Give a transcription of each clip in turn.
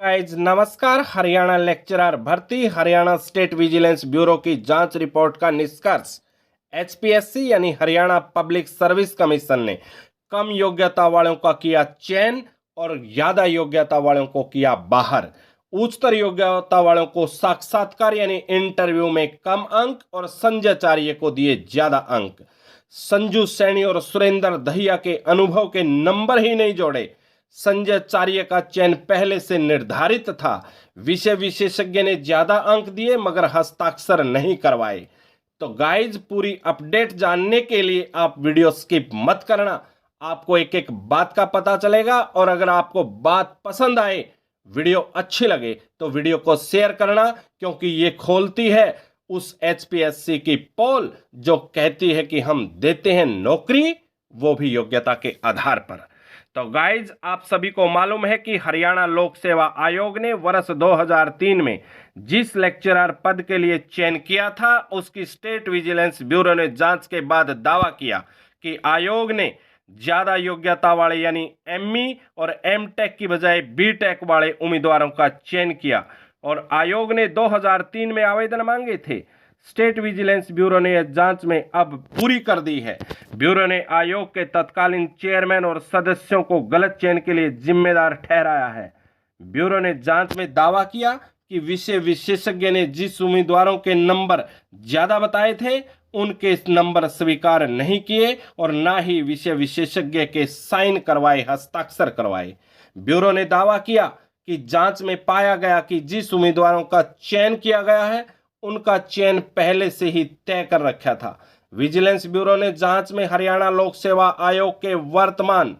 Guys नमस्कार। Haryana lecturer भर्ती Haryana state vigilance bureau की जांच रिपोर्ट का निष्कर्ष एचपीएससी यानी हरियाणा पब्लिक सर्विस कमीशन ने कम योग्यता वालों का किया चयन और ज्यादा योग्यता वालों को किया बाहर। उच्चतर योग्यता वालों को साक्षात्कार यानी इंटरव्यू में कम अंक और संजय चार्य को दिए ज्यादा अंक। संजू सैनी और सुरेंद्र दहिया के अनुभव के नंबर ही नहीं जोड़े। संजय चार्य का चयन पहले से निर्धारित था। विषय विशेषज्ञ ने ज्यादा अंक दिए मगर हस्ताक्षर नहीं करवाए। तो गाइज पूरी अपडेट जानने के लिए आप वीडियो स्किप मत करना, आपको एक एक बात का पता चलेगा। और अगर आपको बात पसंद आए, वीडियो अच्छी लगे तो वीडियो को शेयर करना, क्योंकि ये खोलती है उस एचपीएससी की पोल जो कहती है कि हम देते हैं नौकरी, वो भी योग्यता के आधार पर। तो गाइज आप सभी को मालूम है कि हरियाणा लोक सेवा आयोग ने वर्ष 2003 में जिस लेक्चरर पद के लिए चयन किया था, उसकी स्टेट विजिलेंस ब्यूरो ने जांच के बाद दावा किया कि आयोग ने ज्यादा योग्यता वाले यानी एमई और एमटेक की बजाय बीटेक वाले उम्मीदवारों का चयन किया और आयोग ने 2003 में आवेदन मांगे थे। स्टेट विजिलेंस ब्यूरो ने यह जांच में अब पूरी कर दी है। ब्यूरो ने आयोग के तत्कालीन चेयरमैन और सदस्यों को गलत चयन के लिए जिम्मेदार ठहराया है। ब्यूरो ने जांच में दावा किया कि विषय विशेषज्ञ ने जिस उम्मीदवारों के नंबर ज्यादा बताए थे, उनके नंबर स्वीकार नहीं किए और ना ही विषय विशेषज्ञ के साइन करवाए, हस्ताक्षर करवाए। ब्यूरो ने दावा किया कि जांच में पाया गया कि जिस उम्मीदवारों का चयन किया गया है, उनका चयन पहले से ही तय कर रखा था। विजिलेंस ब्यूरो ने जांच में हरियाणा लोक सेवा आयोग के वर्तमान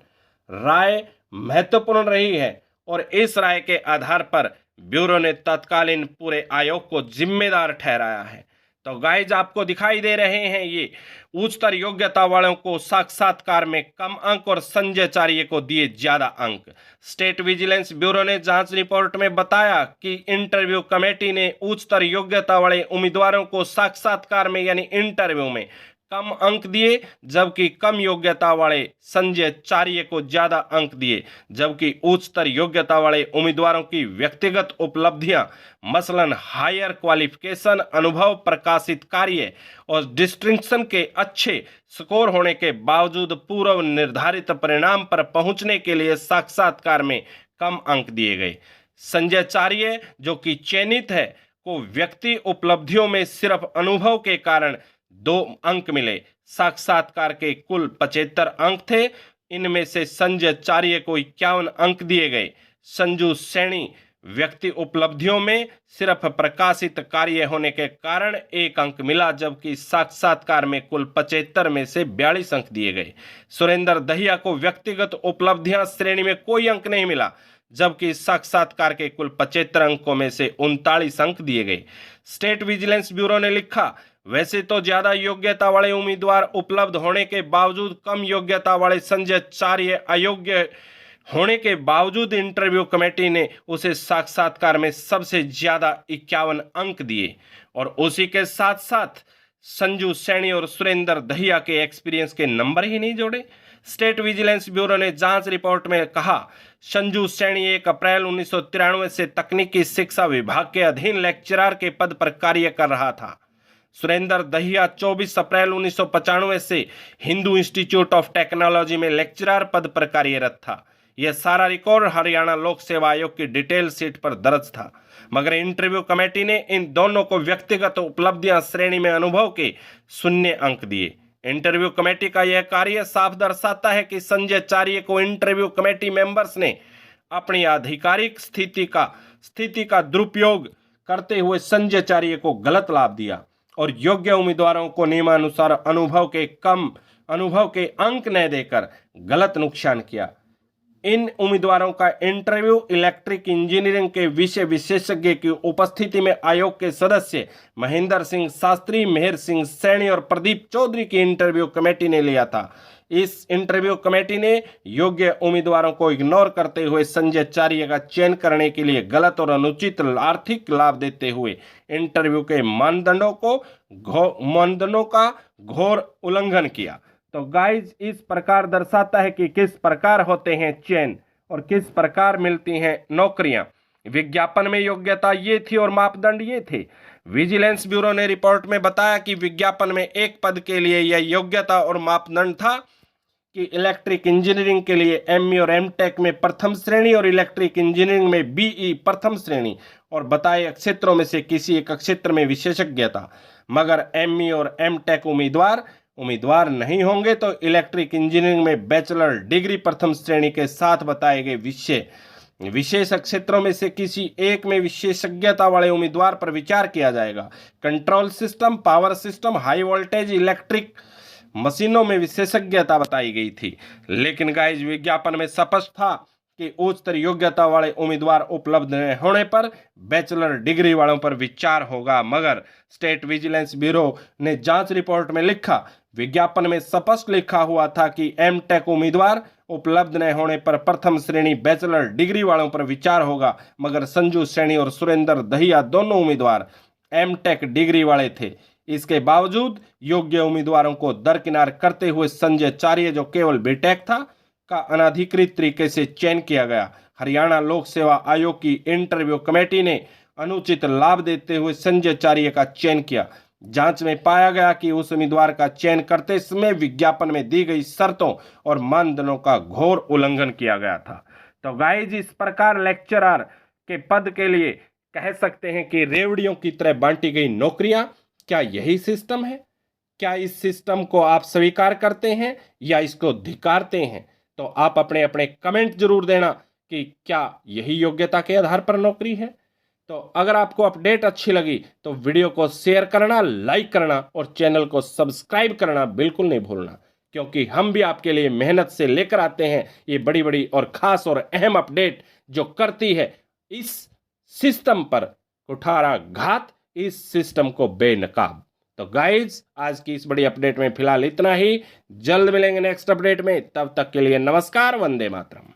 राय महत्वपूर्ण रही है और इस राय के आधार पर ब्यूरो ने तत्कालीन पूरे आयोग को जिम्मेदार ठहराया है। तो गाइज आपको दिखाई दे रहे हैं ये उच्चतर योग्यता वालों को साक्षात्कार में कम अंक और संजय चार्य को दिए ज्यादा अंक। स्टेट विजिलेंस ब्यूरो ने जांच रिपोर्ट में बताया कि इंटरव्यू कमेटी ने उच्चतर योग्यता वाले उम्मीदवारों को साक्षात्कार में यानी इंटरव्यू में कम अंक दिए, जबकि कम योग्यता वाले संजय चार्य को ज्यादा अंक दिए। जबकि उच्चतर योग्यता वाले उम्मीदवारों की व्यक्तिगत उपलब्धियां मसलन हायर क्वालिफिकेशन, अनुभव, प्रकाशित कार्य और डिस्टिंक्शन के अच्छे स्कोर होने के बावजूद पूर्व निर्धारित परिणाम पर पहुंचने के लिए साक्षात्कार में कम अंक दिए गए। संजय चार्य जो कि चयनित है को व्यक्ति उपलब्धियों में सिर्फ अनुभव के कारण 2 अंक मिले। साक्षात्कार के कुल 75 अंक थे, इनमें से संजय चार्य को 51 अंक दिए गए। संजू सैनी व्यक्ति उपलब्धियों में सिर्फ प्रकाशित कार्य होने के कारण 1 अंक मिला, जबकि साक्षात्कार में कुल 75 में से 42 अंक दिए गए। सुरेंद्र दहिया को व्यक्तिगत उपलब्धियां श्रेणी में कोई अंक नहीं मिला, जबकि साक्षात्कार के कुल 75 अंकों में से 39 अंक दिए गए। स्टेट विजिलेंस ब्यूरो ने लिखा, वैसे तो ज्यादा योग्यता वाले उम्मीदवार उपलब्ध होने के बावजूद कम योग्यता वाले संजय चार्य अयोग्य होने के बावजूद इंटरव्यू कमेटी ने उसे साक्षात्कार में सबसे ज्यादा 51 अंक दिए और उसी के साथ साथ संजू सैनी और सुरेंद्र दहिया के एक्सपीरियंस के नंबर ही नहीं जोड़े। स्टेट विजिलेंस ब्यूरो ने जांच रिपोर्ट में कहा, संजू सैनी 1 अप्रैल 1993 से तकनीकी शिक्षा विभाग के अधीन लेक्चरर के पद पर कार्य कर रहा था। सुरेंद्र दहिया 24 अप्रैल 1995 से हिंदू इंस्टीट्यूट ऑफ टेक्नोलॉजी में लेक्चरर पद पर कार्यरत था। यह सारा रिकॉर्ड हरियाणा लोक सेवा आयोग की डिटेल शीट पर दर्ज था, मगर इंटरव्यू कमेटी ने इन दोनों को व्यक्तिगत उपलब्धियां श्रेणी में अनुभव के 0 अंक दिए। इंटरव्यू कमेटी का यह कार्य साफ दर्शाता है कि संजय चार्य को इंटरव्यू कमेटी मेंबर्स ने अपनी आधिकारिक स्थिति का दुरुपयोग करते हुए संजय चार्य को गलत लाभ दिया और योग्य उम्मीदवारों को नियमानुसार अनुभव के अंक न देकर गलत नुकसान किया। इन उम्मीदवारों का इंटरव्यू इलेक्ट्रिक इंजीनियरिंग के विषय विशेषज्ञ की उपस्थिति में आयोग के सदस्य महेंद्र सिंह शास्त्री, मेहर सिंह सैनी और प्रदीप चौधरी की इंटरव्यू कमेटी ने लिया था। इस इंटरव्यू कमेटी ने योग्य उम्मीदवारों को इग्नोर करते हुए संजय चार्य का चयन करने के लिए गलत और अनुचित आर्थिक लाभ देते हुए इंटरव्यू के मानदंडों का घोर उल्लंघन किया। तो गाइज इस प्रकार दर्शाता है कि किस प्रकार होते हैं चयन और किस प्रकार मिलती हैं नौकरियां। विज्ञापन में योग्यता ये थी और मापदंड ये थे। विजिलेंस ब्यूरो ने रिपोर्ट में बताया कि विज्ञापन में एक पद के लिए यह योग्यता और मापदंड था कि इलेक्ट्रिक इंजीनियरिंग के लिए एमई और एमटेक में प्रथम श्रेणी और इलेक्ट्रिक इंजीनियरिंग में बीई प्रथम श्रेणी और बताए क्षेत्रों में से किसी एक क्षेत्र में विशेषज्ञता। मगर एमई और एमटेक उम्मीदवार नहीं होंगे तो इलेक्ट्रिक इंजीनियरिंग में बैचलर डिग्री प्रथम श्रेणी के साथ बताए गए विशेष क्षेत्रों में से किसी एक में विशेषज्ञता वाले उम्मीदवार पर विचार किया जाएगा। Control system, power system, high voltage electric मशीनों में विशेषज्ञता बताई गई थी। लेकिन गाइज विज्ञापन में स्पष्ट था कि उच्चतर योग्यता वाले उम्मीदवार उपलब्ध न होने पर बैचलर डिग्री वालों पर विचार होगा। मगर स्टेट विजिलेंस ब्यूरो ने जांच रिपोर्ट में लिखा, विज्ञापन में स्पष्ट लिखा हुआ था कि एमटेक उम्मीदवार उपलब्ध न होने पर प्रथम श्रेणी बैचलर डिग्री वालों पर विचार होगा। मगर संजू सैनी और सुरेंद्र दहिया दोनों उम्मीदवार एमटेक डिग्री वाले थे। इसके बावजूद योग्य उम्मीदवारों को दरकिनार करते हुए संजय चार्य, जो केवल बीटेक था, का अनाधिकृत तरीके से चयन किया गया। हरियाणा लोक सेवा आयोग की इंटरव्यू कमेटी ने अनुचित लाभ देते हुए संजय चार्य का चयन किया। जांच में पाया गया कि उस उम्मीदवार का चयन करते समय विज्ञापन में दी गई शर्तों और मानदंडों का घोर उल्लंघन किया गया था। तो गाइज इस प्रकार लेक्चरर के पद के लिए कह सकते हैं कि रेवड़ियों की तरह बांटी गई नौकरियां, क्या यही सिस्टम है? क्या इस सिस्टम को आप स्वीकार करते हैं या इसको धिक्कारते हैं? तो आप अपने अपने कमेंट जरूर देना कि क्या यही योग्यता के आधार पर नौकरी है। तो अगर आपको अपडेट अच्छी लगी तो वीडियो को शेयर करना, लाइक करना और चैनल को सब्सक्राइब करना बिल्कुल नहीं भूलना, क्योंकि हम भी आपके लिए मेहनत से लेकर आते हैं ये बड़ी बड़ी और खास और अहम अपडेट जो करती है इस सिस्टम पर कुठाराघात, इस सिस्टम को बेनकाब। तो गाइज आज की इस बड़ी अपडेट में फिलहाल इतना ही। जल्द मिलेंगे नेक्स्ट अपडेट में, तब तक के लिए नमस्कार, वंदे मातरम।